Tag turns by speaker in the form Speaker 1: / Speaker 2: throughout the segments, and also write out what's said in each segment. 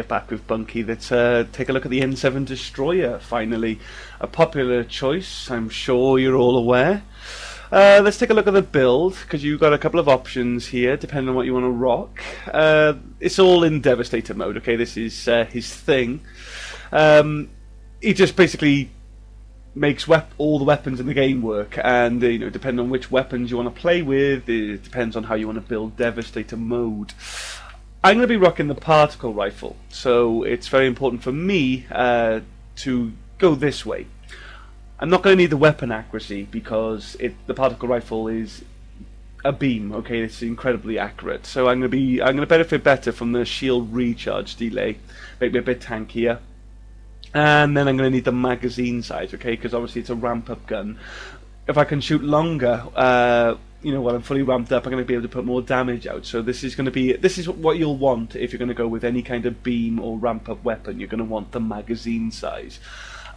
Speaker 1: Back with Bunky. Let's take a look at the N7 Destroyer, finally. A popular choice, I'm sure you're all aware. Let's take a look at the build, because you've got a couple of options here, depending on what you want to rock. It's all in Devastator mode, okay? This is his thing. He just basically makes all the weapons in the game work, and depending on which weapons you want to play with, it depends on how you want to build Devastator mode. I'm going to be rocking the particle rifle, so it's very important for me to go this way. I'm not going to need the weapon accuracy because the particle rifle is a beam. Okay, it's incredibly accurate. So I'm going to benefit better from the shield recharge delay, make me a bit tankier. And then I'm going to need the magazine size, okay, because obviously it's a ramp-up gun. If I can shoot longer, when I'm fully ramped up, I'm going to be able to put more damage out. So this is what you'll want if you're going to go with any kind of beam or ramp-up weapon. You're going to want the magazine size.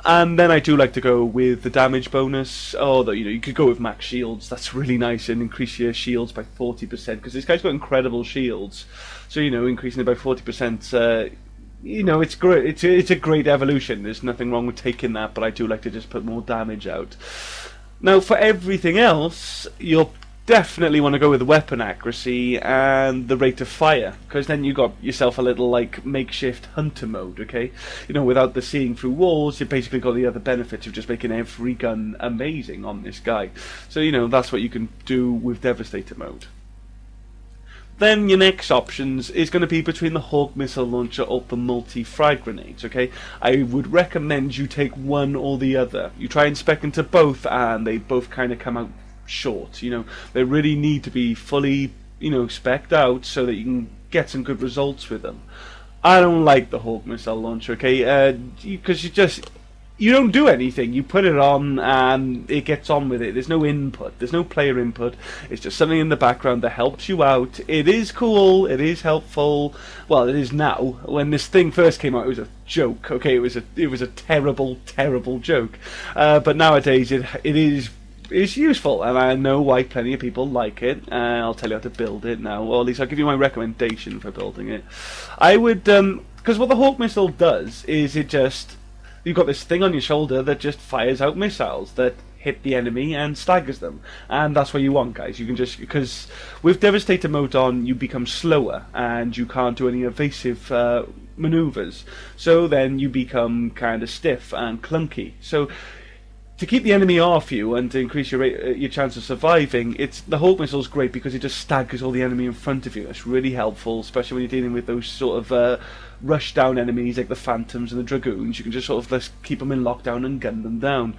Speaker 1: And then I do like to go with the damage bonus. You could go with max shields. That's really nice, and increase your shields by 40%, because this guy's got incredible shields. So increasing it by 40%. It's great. It's a great evolution. There's nothing wrong with taking that, but I do like to just put more damage out. Now, for everything else, you'll definitely want to go with the weapon accuracy and the rate of fire, because then you got yourself a little makeshift hunter mode, okay? Without the seeing through walls, you basically got the other benefits of just making every gun amazing on this guy. So that's what you can do with Devastator mode. Then your next options is going to be between the Hawk Missile Launcher or the multi-frag grenades, okay? I would recommend you take one or the other. You try and spec into both, and they both kind of come out short. They really need to be fully spec'd out so that you can get some good results with them. I don't like the Hawk Missile Launcher, okay, because you don't do anything. You put it on and it gets on with it. There's no input, there's no player input. It's just something in the background that helps you out. It is cool, it is helpful. Well, it is now. When this thing first came out, it was a joke, okay? It was a terrible, terrible joke. But nowadays it's useful, and I know why plenty of people like it. I'll tell you how to build it now, or at least I'll give you my recommendation for building it. I would, because what the Hawk Missile does is you've got this thing on your shoulder that just fires out missiles that hit the enemy and staggers them, and that's what you want, guys. You can because with Devastator mode on, you become slower and you can't do any evasive maneuvers, so then you become kind of stiff and clunky. So to keep the enemy off you and to increase your chance of surviving, the Hawk Missile is great because it just staggers all the enemy in front of you. It's really helpful, especially when you're dealing with those sort of rush down enemies like the Phantoms and the Dragoons. You can just sort of keep them in lockdown and gun them down.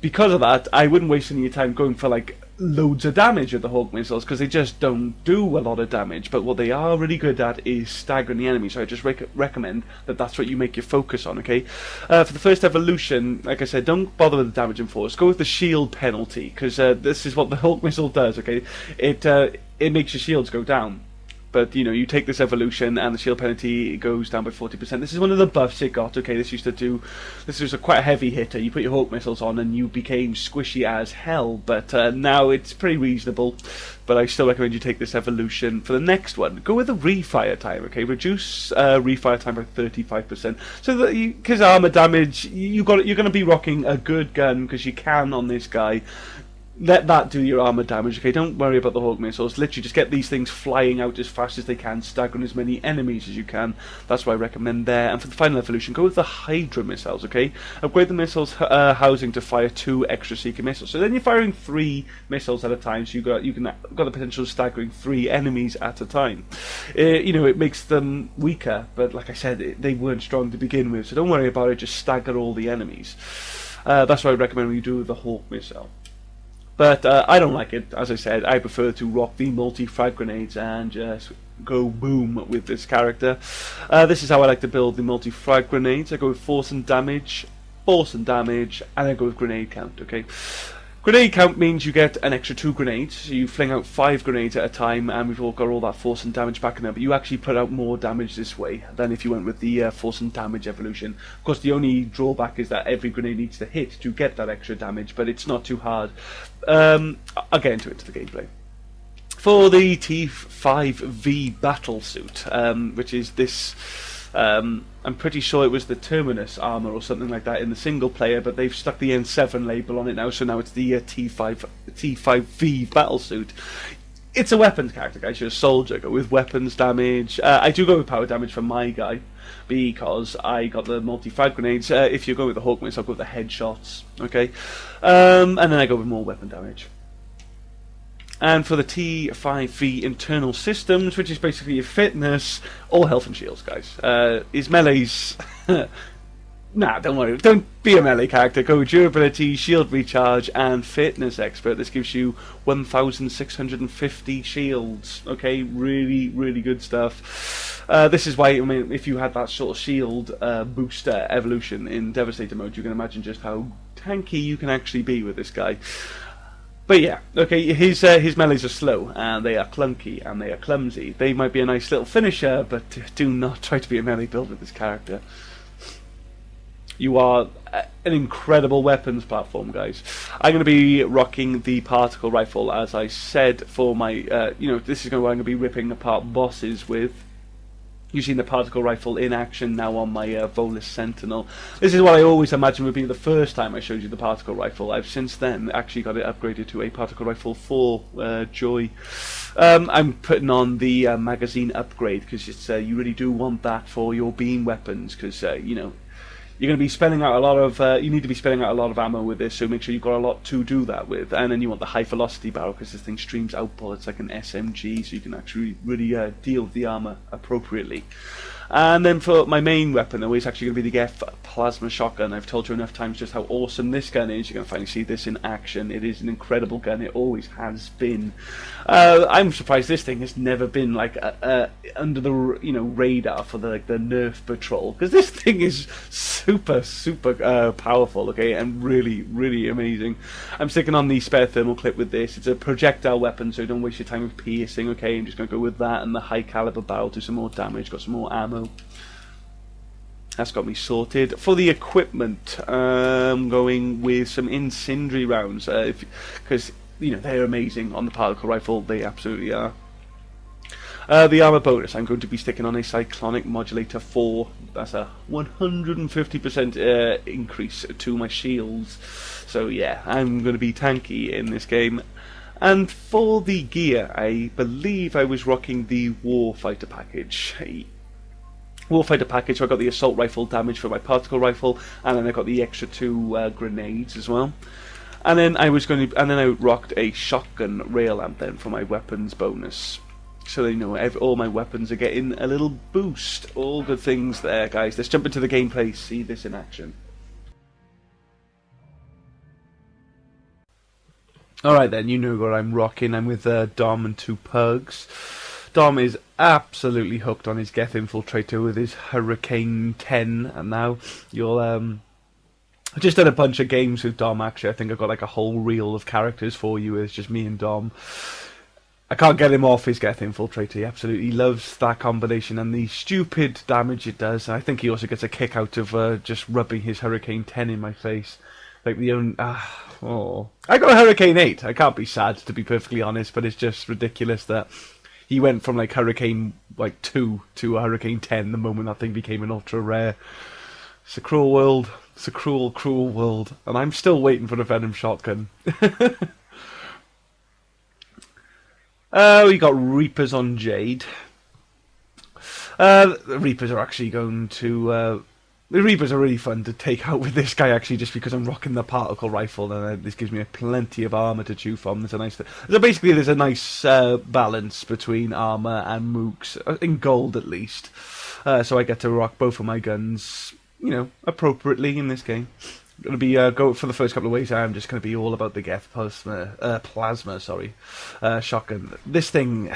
Speaker 1: Because of that, I wouldn't waste any time going for loads of damage with the Hawk Missiles, because they just don't do a lot of damage. But what they are really good at is staggering the enemy, so I just recommend that that's what you make your focus on, okay? For the first evolution, like I said, don't bother with the damage and force. Go with the shield penalty, because this is what the Hawk Missile does, okay? It makes your shields go down. But, you take this evolution and the shield penalty goes down by 40%. This is one of the buffs it got, okay? This was quite a heavy hitter. You put your Hawk Missiles on and you became squishy as hell. But now it's pretty reasonable. But I still recommend you take this evolution for the next one. Go with the refire time, okay? Reduce refire time by 35%. So that because armor damage, you're going to be rocking a good gun, because you can on this guy. Let that do your armor damage, okay? Don't worry about the Hawk Missiles. Literally just get these things flying out as fast as they can, staggering as many enemies as you can. That's what I recommend there. And for the final evolution, go with the Hydra Missiles, okay? Upgrade the missiles housing to fire 2 extra Seeker missiles. So then you're firing 3 missiles at a time, so you've got the potential of staggering 3 enemies at a time. It makes them weaker, but like I said, they weren't strong to begin with, so don't worry about it, just stagger all the enemies. That's what I recommend when you do the Hawk Missile. But I don't like it. As I said, I prefer to rock the multi-frag grenades and just go boom with this character. This is how I like to build the multi-frag grenades. I go with force and damage, and I go with grenade count, okay? Grenade count means you get an extra 2 grenades, so you fling out 5 grenades at a time, and we've all got all that force and damage back in there, but you actually put out more damage this way than if you went with the force and damage evolution. Of course, the only drawback is that every grenade needs to hit to get that extra damage, but it's not too hard. I'll get into the gameplay. For the T5V battle suit, which is this I'm pretty sure it was the Terminus armor or something like that in the single player, but they've stuck the N7 label on it now, so now it's the T5V battlesuit. It's a weapons character, guys. You're a soldier. Go with weapons damage. I do go with power damage for my guy because I got the multi-frag grenades. If you go with the Hawkmace, I'll go with the headshots. Okay, and then I go with more weapon damage. And for the T5V internal systems, which is basically your fitness, all health and shields, guys. His melee's... Nah, don't worry. Don't be a melee character. Go durability, shield recharge, and fitness expert. This gives you 1,650 shields. Okay, really, really good stuff. This is why, I mean, if you had that sort of shield booster evolution in Devastator mode, you can imagine just how tanky you can actually be with this guy. But yeah, okay, his melees are slow, and they are clunky, and they are clumsy. They might be a nice little finisher, but do not try to be a melee build with this character. You are an incredible weapons platform, guys. I'm going to be rocking the particle rifle, as I said, for my, this is what I'm going to be ripping apart bosses with. Using the particle rifle in action now on my Volus Sentinel. This is what I always imagined would be the first time I showed you the particle rifle. I've since then actually got it upgraded to a particle rifle for Joy. I'm putting on the magazine upgrade because it's you really do want that for your beam weapons because you're going to be spending out a lot of, you need to be spending out a lot of ammo with this, so make sure you've got a lot to do that with. And then you want the high velocity barrel, because this thing streams out bullets like an SMG, so you can actually really deal with the armor appropriately. And then for my main weapon, though, it's actually going to be the geth plasma shotgun. I've told you enough times just how awesome this gun is. You're going to finally see this in action. It is an incredible gun. It always has been. I'm surprised this thing has never been like under the radar for the Nerf patrol, because this thing is super powerful. Okay, and really amazing. I'm sticking on the spare thermal clip with this. It's a projectile weapon, so don't waste your time with piercing. Okay, I'm just going to go with that and the high caliber barrel, do some more damage, got some more ammo. That's got me sorted. For the equipment, I'm going with some incendiary rounds because they're amazing on the particle rifle. They absolutely are. The armor bonus, I'm going to be sticking on a cyclonic modulator 4. That's a 150% increase to my shields. So yeah, I'm going to be tanky in this game. And for the gear, I believe I was rocking the Warfighter package. Warfighter package, so I got the assault rifle damage for my particle rifle, and then I got the extra 2 grenades as well. And then I rocked a shotgun rail amp then for my weapons bonus. So all my weapons are getting a little boost. All good things there, guys. Let's jump into the gameplay, see this in action. Alright then, you know what I'm rocking. I'm with Dom and 2 pugs. Dom is absolutely hooked on his geth infiltrator with his Hurricane 10, and now I've just done a bunch of games with Dom. Actually, I think I've got like a whole reel of characters for you. It's just me and Dom. I can't get him off his geth infiltrator. He absolutely loves that combination and the stupid damage it does. I think he also gets a kick out of just rubbing his Hurricane 10 in my face. Like I got a Hurricane 8. I can't be sad, to be perfectly honest, but it's just ridiculous that he went from like Hurricane 2 to a Hurricane 10 the moment that thing became an ultra rare. It's a cruel world. It's a cruel world. And I'm still waiting for the Venom shotgun. We got Reapers on Jade. The Reapers are actually going to... the Reapers are really fun to take out with this guy, actually, just because I'm rocking the particle rifle, and this gives me plenty of armor to chew from. So basically, there's a nice balance between armor and mooks, in gold at least. So I get to rock both of my guns, appropriately in this game. I'm going to be go for the first couple of ways. I'm just going to be all about the geth plasma shotgun. This thing.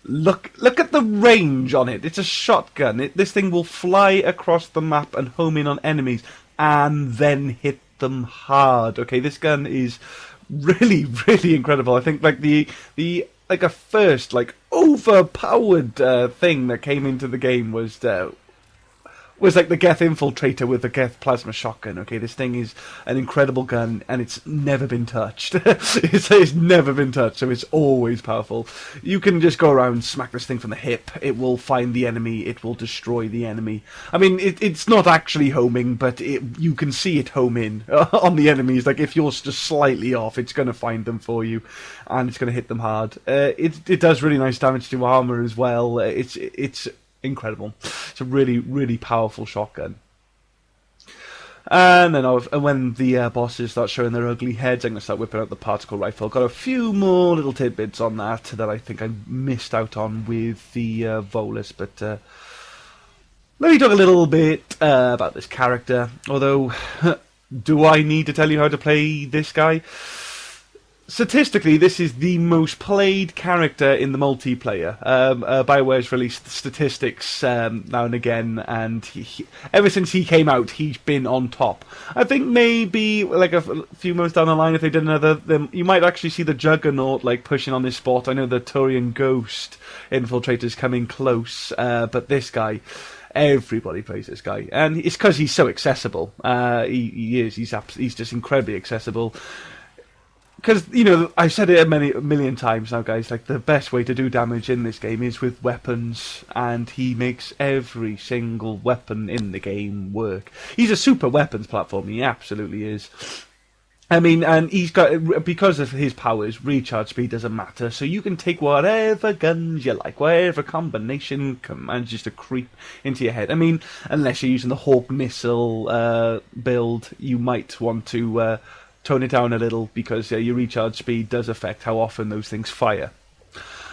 Speaker 1: Look at the range on it. It's a shotgun. This thing will fly across the map and home in on enemies and then hit them hard. Okay, this gun is really incredible. I think like the first overpowered thing that came into the game was was like the Geth Infiltrator with the Geth Plasma Shotgun. Okay, this thing is an incredible gun, and it's never been touched. It's never been touched, so it's always powerful. You can just go around, smack this thing from the hip. It will find the enemy. It will destroy the enemy. I mean, it's not actually homing, but you can see it home in on the enemies. Like, if you're just slightly off, it's going to find them for you, and it's going to hit them hard. It does really nice damage to armor as well. It's incredible. It's a really, really powerful shotgun. And then when the bosses start showing their ugly heads, I'm going to start whipping out the particle rifle. Got a few more little tidbits on that I think I missed out on with the Volus, but let me talk a little bit about this character. Although, do I need to tell you how to play this guy? Statistically, this is the most played character in the multiplayer. Bioware's released statistics now and again, and ever since he came out, he's been on top. I think maybe like a few months down the line, if they did another, you might actually see the Juggernaut like pushing on this spot. I know the Turian Ghost Infiltrator's coming close, but this guy, everybody plays this guy, and it's because he's so accessible. He is. He's just incredibly accessible. Because, you know, I've said it a million times now, guys, like, the best way to do damage in this game is with weapons, and he makes every single weapon in the game work. He's a super weapons platform, he absolutely is. I mean, and he's got, because of his powers, recharge speed doesn't matter, so you can take whatever guns you like, whatever combination manages to creep into your head. I mean, unless you're using the Hawk missile build, you might want to tone it down a little, because your recharge speed does affect how often those things fire.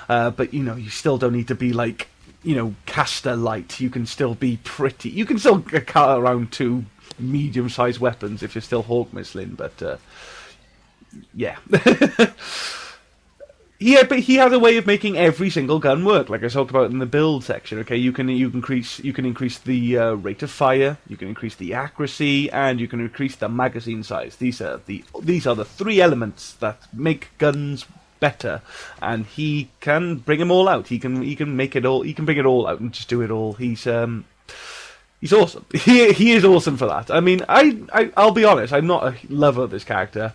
Speaker 1: But, you know, you still don't need to be like, you know, caster light. You can still be pretty... You can still cut around two medium-sized weapons if you're still Hawk missiling, but, yeah. But he has a way of making every single gun work, like I talked about in the build section. Okay, you can increase the rate of fire, you can increase the accuracy, and you can increase the magazine size. These are the three elements that make guns better, and he can bring them all out. He can make it all. He can bring it all out and just do it all. He's awesome. He is awesome for that. I mean, I'll be honest. I'm not a lover of this character.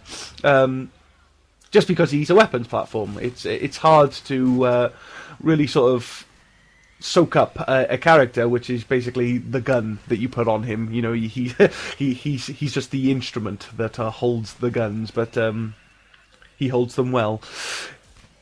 Speaker 1: Just because he's a weapons platform, it's hard to really sort of soak up a character which is basically the gun that you put on him. You know, he's just the instrument that holds the guns, but he holds them well.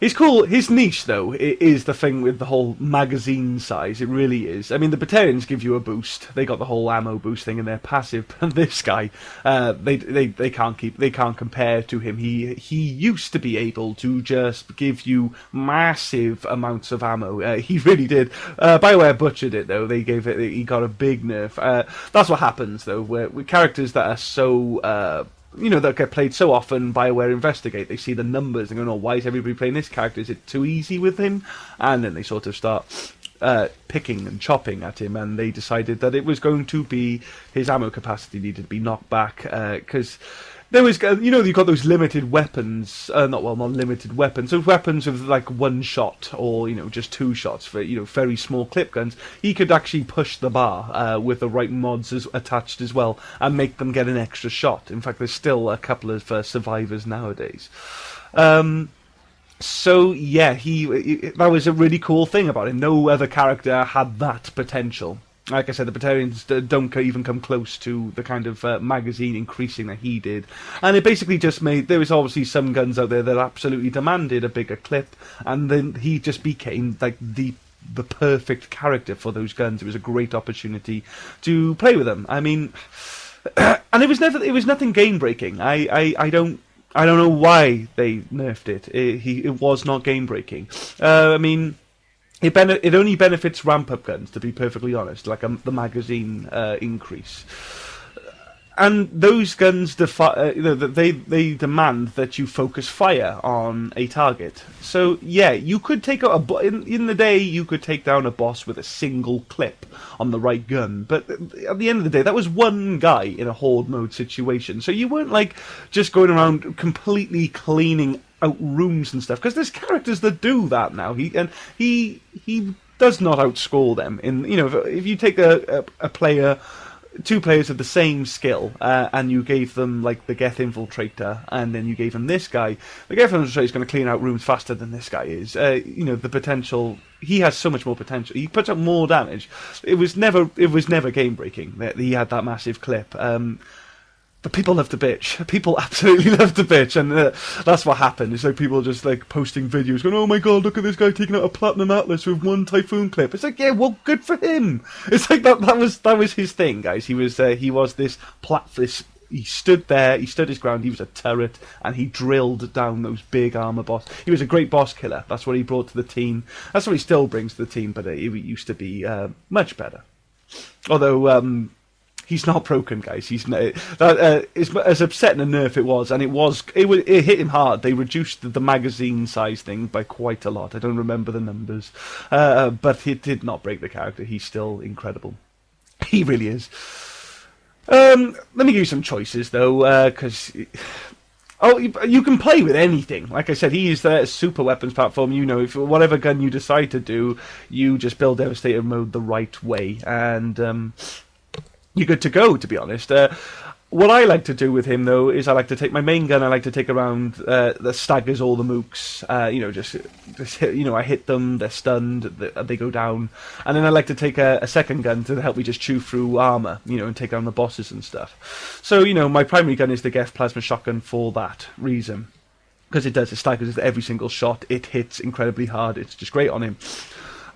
Speaker 1: It's cool. His niche, though, is the thing with the whole magazine size. It really is. I mean, the Batarians give you a boost. They got the whole ammo boost thing in their passive. And this guy, they can't compare to him. He used to be able to just give you massive amounts of ammo. He really did. Bioware butchered it, though. He got a big nerf. That's what happens, though, with characters that are so you know, that get played so often. Bioware investigate, they see the numbers and go, "Oh, why is everybody playing this character? Is it too easy with him?" And then they sort of start picking and chopping at him, and they decided that it was going to be his ammo capacity needed to be knocked back, because there was, you know, you've got those limited weapons, not limited weapons, those weapons with like one shot, or, you know, just two shots for, you know, very small clip guns. He could actually push the bar with the right mods attached as well, and make them get an extra shot. In fact, there's still a couple of survivors nowadays. So yeah, that was a really cool thing about him. No other character had that potential. Like I said, the Batarians don't even come close to the kind of magazine increasing that he did. And it basically just made... There was obviously some guns out there that absolutely demanded a bigger clip, and then he just became like the perfect character for those guns. It was a great opportunity to play with them. I mean... And it was nothing game-breaking. I don't know why they nerfed it. It was not game-breaking. I mean... It only benefits ramp-up guns, to be perfectly honest, like the magazine increase. And those guns they demand that you focus fire on a target. So yeah, you could take out in the day you could take down a boss with a single clip on the right gun, but at the end of the day that was one guy in a horde mode situation. So you weren't like just going around completely cleaning out rooms and stuff, because there's characters that do that now. He does not outscore them. If you take a player, two players of the same skill, and you gave them like the geth infiltrator, and then you gave them this guy, the geth infiltrator is going to clean out rooms faster than this guy is. The potential, he has so much more potential. He puts up more damage. It was never game breaking that he had that massive clip. But people love to bitch. People absolutely love to bitch, and that's what happened. It's like people just like posting videos, going, "Oh my god, look at this guy taking out a platinum atlas with one typhoon clip." It's like, yeah, well, good for him. It's like that was his thing, guys. He was this He stood there, he stood his ground. He was a turret, and he drilled down those big armor boss. He was a great boss killer. That's what he brought to the team. That's what he still brings to the team. But it used to be much better. Although. He's not broken, guys. He's as upsetting a nerf it was, and it hit him hard. They reduced the magazine size thing by quite a lot. I don't remember the numbers, but it did not break the character. He's still incredible. He really is. Let me give you some choices though, because. You can play with anything. Like I said, he is the super weapons platform. If whatever gun you decide to do, you just build Devastator mode the right way, and you're good to go, to be honest. What I like to do with him, though, is I like to take my main gun. I like to take around that staggers all the mooks. Just hit, I hit them, they're stunned, they go down, and then I like to take a second gun to help me just chew through armor, and take down the bosses and stuff. So, my primary gun is the Geth plasma shotgun for that reason, because it staggers every single shot. It hits incredibly hard. It's just great on him.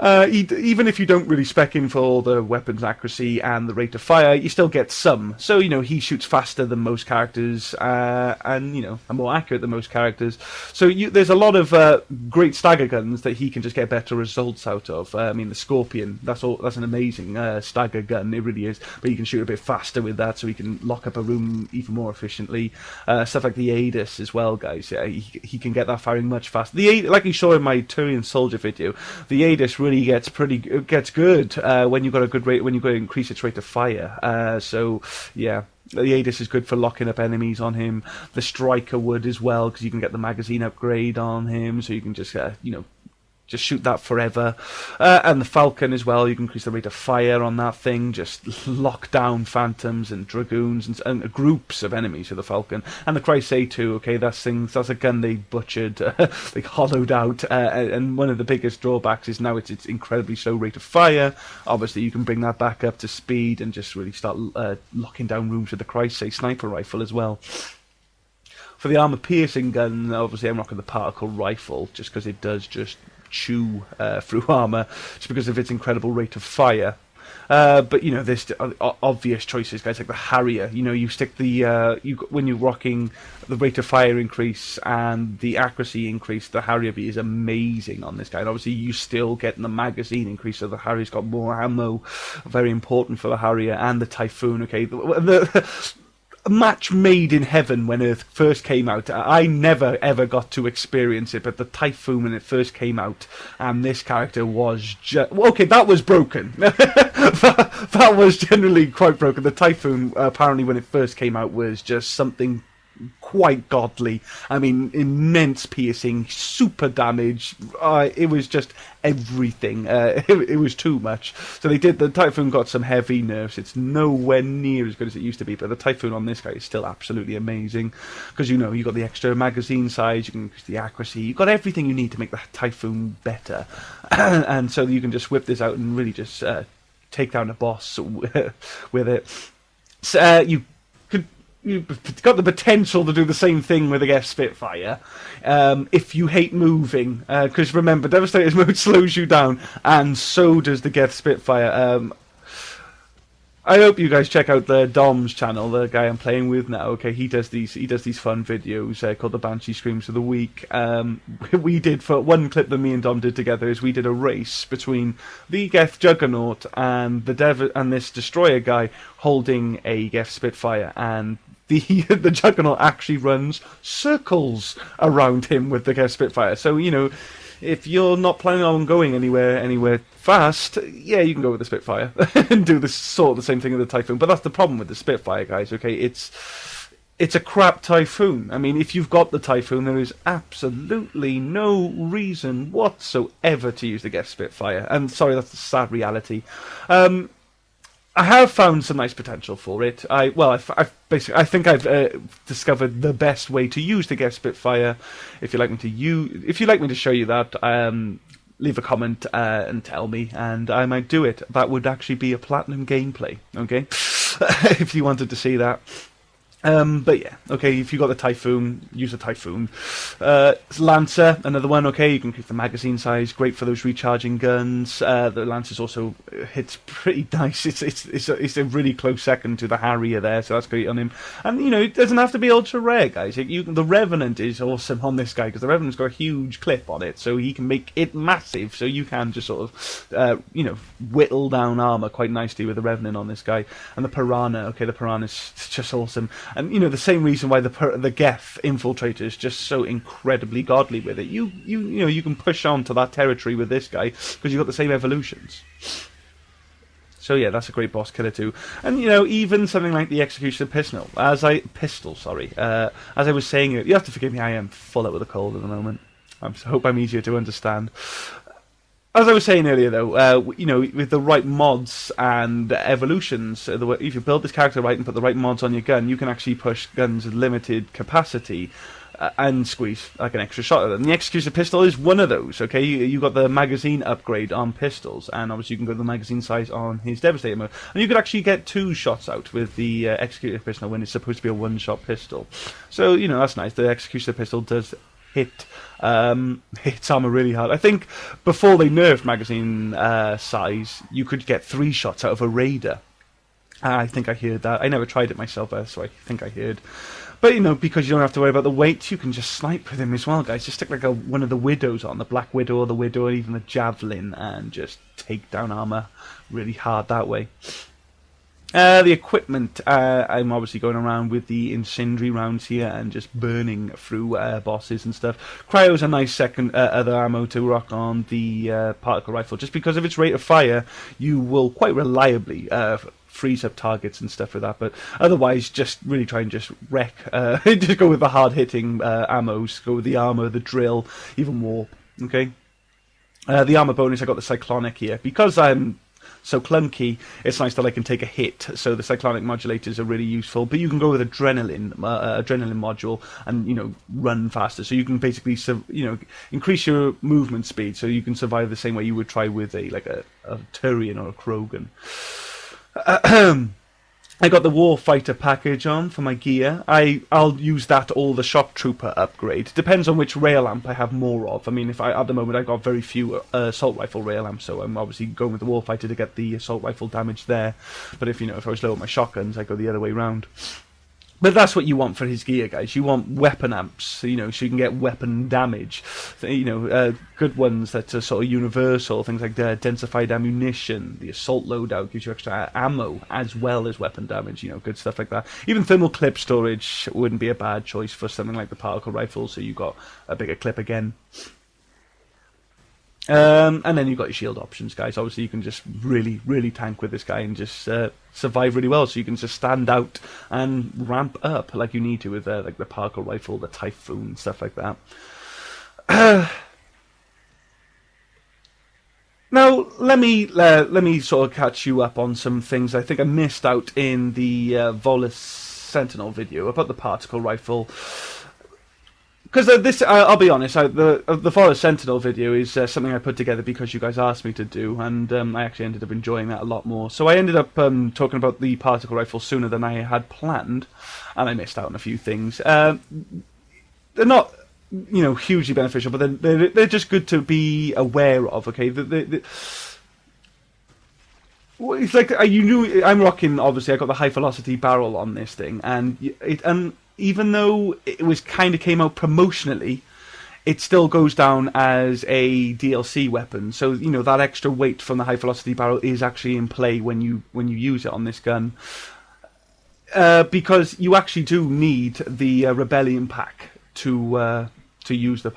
Speaker 1: Even if you don't really spec in for all the weapons accuracy and the rate of fire, you still get some. So, he shoots faster than most characters, and, are more accurate than most characters. So there's a lot of great stagger guns that he can just get better results out of. The Scorpion, that's an amazing stagger gun, it really is. But you can shoot a bit faster with that, so he can lock up a room even more efficiently. Stuff like the Adis as well, guys. Yeah, he can get that firing much faster. Like you saw in my Turian Soldier video, the Adis really gets good when you've got a good rate, when you've got to increase its rate of fire. So yeah, the Adis is good for locking up enemies on him. The Striker would as well, because you can get the magazine upgrade on him, so you can just just shoot that forever. And the Falcon as well, you can increase the rate of fire on that thing, just lock down phantoms and dragoons and groups of enemies with the Falcon. And the Crusade too, okay, that's a gun they butchered, they hollowed out, and one of the biggest drawbacks is now its incredibly slow rate of fire. Obviously you can bring that back up to speed and just really start locking down rooms with the Crusade sniper rifle as well. For the armor-piercing gun, obviously I'm rocking the particle rifle, just because it does just chew through armor, just because of its incredible rate of fire. But there's obvious choices, guys, like the Harrier. You stick when you're rocking the rate of fire increase and the accuracy increase, the Harrier B is amazing on this guy. And obviously you still get the magazine increase, so the Harrier's got more ammo, very important for the Harrier, and the Typhoon. Okay, a match made in heaven when it first came out. I never ever got to experience it, but the Typhoon when it first came out, and this character was that was broken. that was generally quite broken. The Typhoon, apparently when it first came out, was just something quite godly. Immense piercing, super damage. It was just everything. It was too much. So the Typhoon got some heavy nerfs. It's nowhere near as good as it used to be, but the Typhoon on this guy is still absolutely amazing, because you got the extra magazine size, you can increase the accuracy, you've got everything you need to make the Typhoon better. And so you can just whip this out and really just take down a boss with it. So, you've got the potential to do the same thing with the Geth Spitfire if you hate moving, because remember, Devastator's mode slows you down, and so does the Geth Spitfire. I hope you guys check out the Dom's channel, the guy I'm playing with now. Okay, he does these fun videos called the Bwnci Screams of the Week. We did, for one clip that me and Dom did together, is we did a race between the Geth Juggernaut and this Destroyer guy holding a Geth Spitfire, and the Juggernaut actually runs circles around him with the Geth Spitfire. So if you're not planning on going anywhere fast, yeah, you can go with the Spitfire and do the same thing with the Typhoon. But that's the problem with the Spitfire, guys. Okay, it's a crap Typhoon. I mean, if you've got the Typhoon, there is absolutely no reason whatsoever to use the Geth Spitfire. And sorry, that's the sad reality. I have found some nice potential for it. I think I've discovered the best way to use the Geth Spitfire. If you'd like me to show you that, leave a comment and tell me, and I might do it. That would actually be a platinum gameplay, okay? If you wanted to see that. But yeah, okay, if you got the Typhoon, use the Typhoon. Lancer, another one, okay, you can keep the magazine size, great for those recharging guns. The Lancer's also hits pretty nice. It's a really close second to the Harrier there, so that's great on him. And, you know, it doesn't have to be ultra rare, guys. The Revenant is awesome on this guy, because the Revenant's got a huge clip on it, so he can make it massive, so you can just sort of, whittle down armor quite nicely with the Revenant on this guy. And the Piranha, okay, the Piranha's just awesome. And, you know, the same reason why the Geth Infiltrator is just so incredibly godly with it. You can push on to that territory with this guy because you've got the same evolutions. So yeah, that's a great boss killer too. And, you know, even something like the Executioner Pistol. As I was saying, you have to forgive me, I am full out with a cold at the moment. I hope I'm easier to understand. As I was saying earlier, though, with the right mods and evolutions, if you build this character right and put the right mods on your gun, you can actually push guns with limited capacity and squeeze like an extra shot at them. The Executioner Pistol is one of those, okay? You got the magazine upgrade on pistols, and obviously you can go to the magazine size on his Devastator mode. And you could actually get 2 shots out with the Executioner Pistol when it's supposed to be a one-shot pistol. So, you know, that's nice. The Executioner Pistol does hits armor really hard. I think before they nerfed magazine size, you could get 3 shots out of a Raider. I think I heard that. I never tried it myself, so I think I heard. But, you know, because you don't have to worry about the weight, you can just snipe with him as well, guys. Just stick like one of the Widows on, the Black Widow or the Widow, or even the Javelin, and just take down armor really hard that way. The equipment, I'm obviously going around with the incendiary rounds here and just burning through bosses and stuff. Cryo's a nice second other ammo to rock on the particle rifle. Just because of its rate of fire, you will quite reliably freeze up targets and stuff with that. But otherwise, just really try and just wreck. Just go with the hard-hitting ammos. Go with the armor, the drill, even warp. Okay. The armor bonus, I got the Cyclonic here. Because I'm so clunky, it's nice that I can take a hit, so the cyclonic modulators are really useful. But you can go with adrenaline module and, you know, run faster. So you can basically, increase your movement speed, so you can survive the same way you would try with a Turian or a Krogan. I got the Warfighter package on for my gear. I'll use that or the Shock Trooper upgrade. Depends on which rail amp I have more of. I mean, at the moment I've got very few assault rifle rail amps, so I'm obviously going with the Warfighter to get the assault rifle damage there. But if I was low on my shotguns, I go the other way round. But that's what you want for his gear, guys. You want weapon amps, so you can get weapon damage. Good ones that are sort of universal, things like the densified ammunition. The assault loadout gives you extra ammo as well as weapon damage, good stuff like that. Even thermal clip storage wouldn't be a bad choice for something like the particle rifle, so you got a bigger clip again. And then you've got your shield options, guys. Obviously, you can just really, really tank with this guy and just survive really well. So you can just stand out and ramp up like you need to with like the particle rifle, the Typhoon, stuff like that. Now, let me sort of catch you up on some things I think I missed out in the Volus Sentinel video about the particle rifle. Because I'll be honest, the Forest Sentinel video is something I put together because you guys asked me to do, and I actually ended up enjoying that a lot more. So I ended up talking about the particle rifle sooner than I had planned, and I missed out on a few things. They're not, hugely beneficial, but they're just good to be aware of. Okay, it's like I'm rocking. Obviously, I got the high velocity barrel on this thing, and even though it came out promotionally, it still goes down as a DLC weapon. So that extra weight from the high velocity barrel is actually in play when you use it on this gun, because you actually do need the Rebellion pack to use the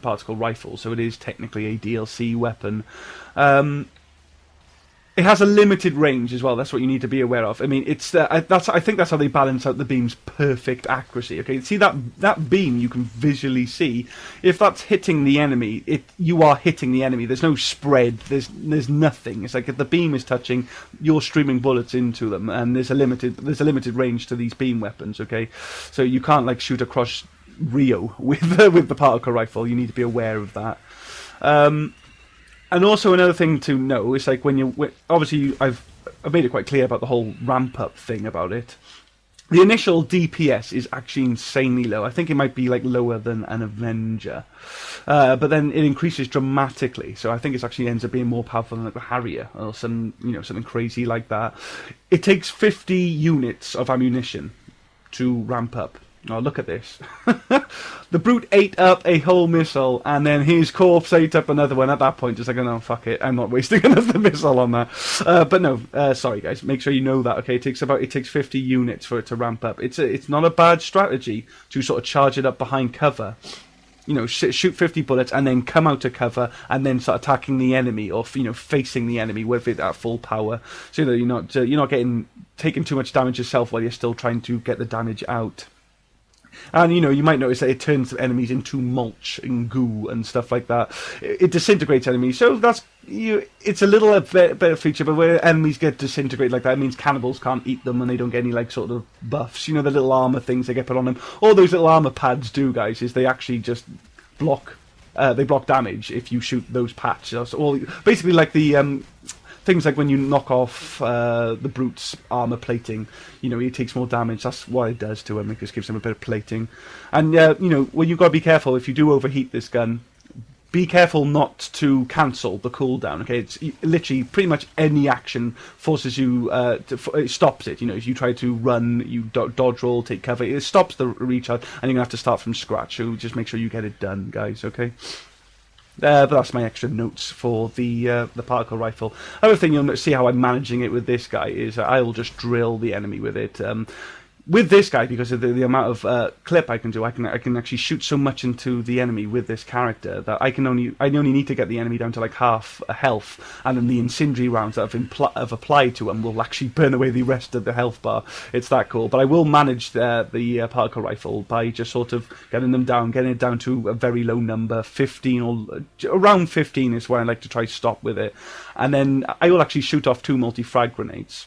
Speaker 1: particle rifle. So it is technically a DLC weapon. It has a limited range as well. That's what you need to be aware of. I mean, I think that's how they balance out the beam's perfect accuracy. Okay, see that beam you can visually see. If that's hitting the enemy, you are hitting the enemy. There's no spread. There's nothing. It's like if the beam is touching, you're streaming bullets into them, and there's a limited range to these beam weapons. Okay, so you can't like shoot across Rio with the particle rifle. You need to be aware of that. And also another thing to know is like obviously I've made it quite clear about the whole ramp up thing about it. The initial DPS is actually insanely low. I think it might be like lower than an Avenger, but then it increases dramatically. So I think it actually ends up being more powerful than like the Harrier or something crazy like that. It takes 50 units of ammunition to ramp up. Oh, look at this. The brute ate up a whole missile, and then his corpse ate up another one. At that point, just like, oh, no, fuck it. I'm not wasting another missile on that. But no, sorry, guys. Make sure you know that, okay? It takes 50 units for it to ramp up. It's not a bad strategy to sort of charge it up behind cover. You know, shoot 50 bullets and then come out of cover and then start attacking the enemy or, facing the enemy with it at full power. So that you're not taking too much damage yourself while you're still trying to get the damage out. And, you might notice that it turns enemies into mulch and goo and stuff like that. It disintegrates enemies. So it's a little better feature, but where enemies get disintegrated like that, it means cannibals can't eat them and they don't get any, like, sort of buffs. The little armor things they get put on them. All those little armor pads do, guys, is they actually just block damage if you shoot those patches. Basically like the... things like when you knock off the brute's armor plating, he takes more damage. That's what it does to him. It just gives him a bit of plating. And, well, you've got to be careful. If you do overheat this gun, be careful not to cancel the cooldown, okay? It's literally pretty much any action forces you, it stops it. If you try to run, you dodge roll, take cover, it stops the recharge, and you're going to have to start from scratch. So just make sure you get it done, guys, okay? But that's my extra notes for the particle rifle. Other thing you'll see how I'm managing it with this guy is I'll just drill the enemy with it. With this guy, because of the amount of clip I can do, I can actually shoot so much into the enemy with this character that I only need to get the enemy down to like half health, and then the incendiary rounds that have applied to him will actually burn away the rest of the health bar. It's that cool. But I will manage the particle rifle by just sort of getting it down to a very low number, 15 or around 15 is where I like to try to stop with it, and then I will actually shoot off 2 multi-frag grenades.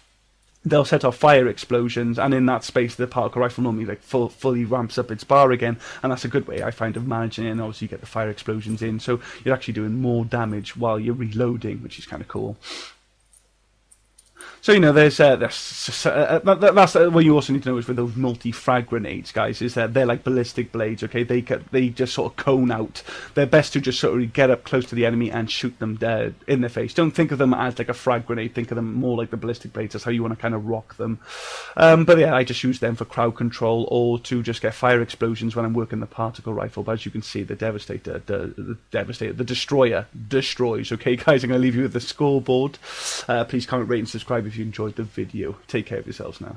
Speaker 1: They'll set off fire explosions, and in that space the particle rifle normally fully ramps up its bar again, and that's a good way I find of managing it. And obviously you get the fire explosions in, so you're actually doing more damage while you're reloading, which is kind of cool. So, there's that's what you also need to know is with those multi-frag grenades, guys, is that they're like ballistic blades, okay? They just sort of cone out. They're best to just sort of get up close to the enemy and shoot them dead in the face. Don't think of them as like a frag grenade. Think of them more like the ballistic blades. That's how you want to kind of rock them. But yeah, I just use them for crowd control or to just get fire explosions when I'm working the particle rifle. But as you can see, the the Destroyer destroys. Okay, guys, I'm going to leave you with the scoreboard. Please comment, rate, and subscribe if you enjoyed the video. Take care of yourselves now.